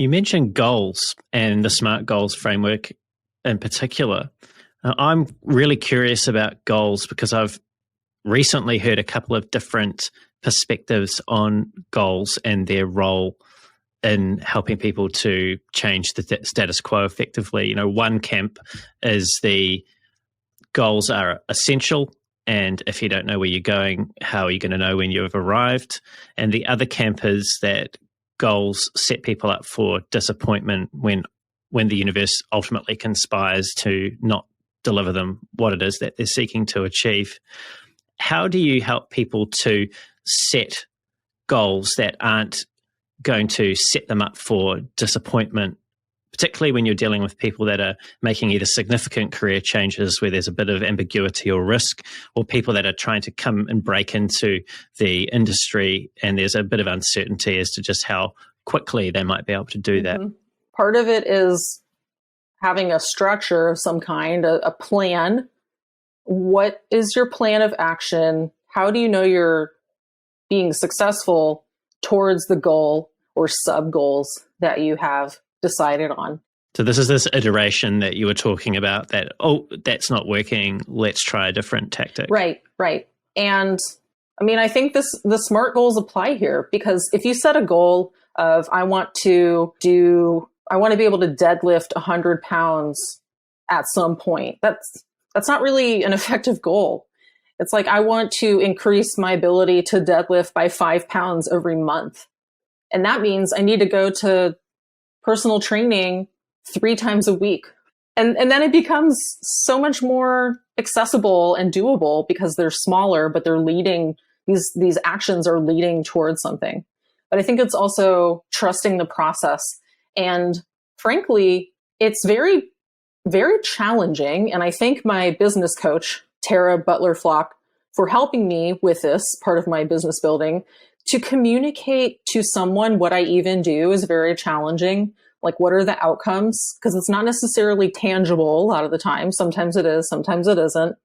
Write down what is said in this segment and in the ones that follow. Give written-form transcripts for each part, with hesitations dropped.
You mentioned goals and the SMART goals framework in particular. I'm really curious about goals because I've recently heard a couple of different perspectives on goals and their role in helping people to change the status quo effectively. You know, one camp is the goals are essential, and if you don't know where you're going, how are you going to know when you've arrived? And the other camp is that goals set people up for disappointment when the universe ultimately conspires to not deliver them what it is that they're seeking to achieve. How do you help people to set goals that aren't going to set them up for disappointment, particularly when you're dealing with people that are making either significant career changes where there's a bit of ambiguity or risk, or people that are trying to come and break into the industry and there's a bit of uncertainty as to just how quickly they might be able to do that? Part of it is having a structure of some kind, a plan. What is your plan of action? How do you know you're being successful towards the goal or sub goals that you have decided on? So this is this iteration that you were talking about that, oh, that's not working, let's try a different tactic. Right. And I mean, I think the SMART goals apply here, because if you set a goal of, I want to be able to deadlift 100 pounds at some point, that's not really an effective goal. It's like, I want to increase my ability to deadlift by 5 pounds every month. And that means I need to go to personal training 3 times a week. And then it becomes so much more accessible and doable because they're smaller, but they're leading, these actions are leading towards something. But I think it's also trusting the process. And frankly, it's very, very challenging. And I thank my business coach, Tara Butler-Flock, for helping me with this part of my business building. To communicate to someone what I even do is very challenging. Like, what are the outcomes? Because it's not necessarily tangible a lot of the time. Sometimes it is, sometimes it isn't.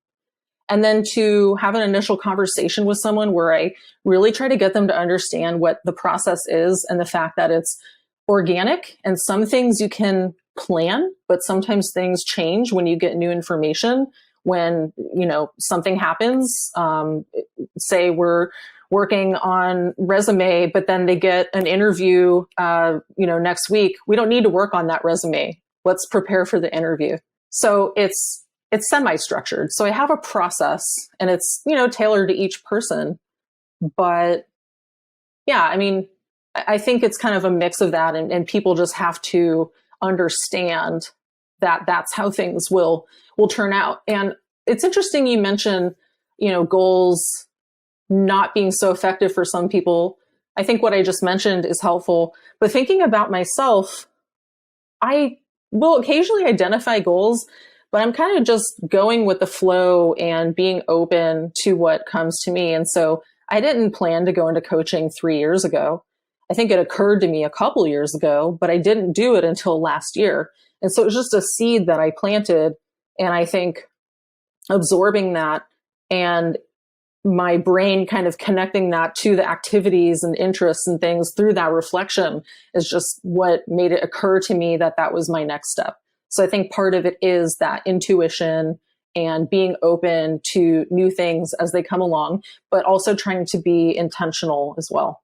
And then to have an initial conversation with someone where I really try to get them to understand what the process is and the fact that it's organic, and some things you can plan, but sometimes things change when you get new information. When, something happens, say we're working on resume, but then they get an interview, next week. We don't need to work on that resume. Let's prepare for the interview. So it's semi-structured. So I have a process, and it's, tailored to each person. But yeah, I mean, I think it's kind of a mix of that, and people just have to understand that that's how things will turn out. And it's interesting you mentioned, goals not being so effective for some people. I think what I just mentioned is helpful, but thinking about myself, I will occasionally identify goals, but I'm kind of just going with the flow and being open to what comes to me. And so I didn't plan to go into coaching 3 years ago. I think it occurred to me a couple years ago, but I didn't do it until last year. And so it was just a seed that I planted. And I think absorbing that and my brain kind of connecting that to the activities and interests and things through that reflection is just what made it occur to me that that was my next step. So I think part of it is that intuition and being open to new things as they come along, but also trying to be intentional as well.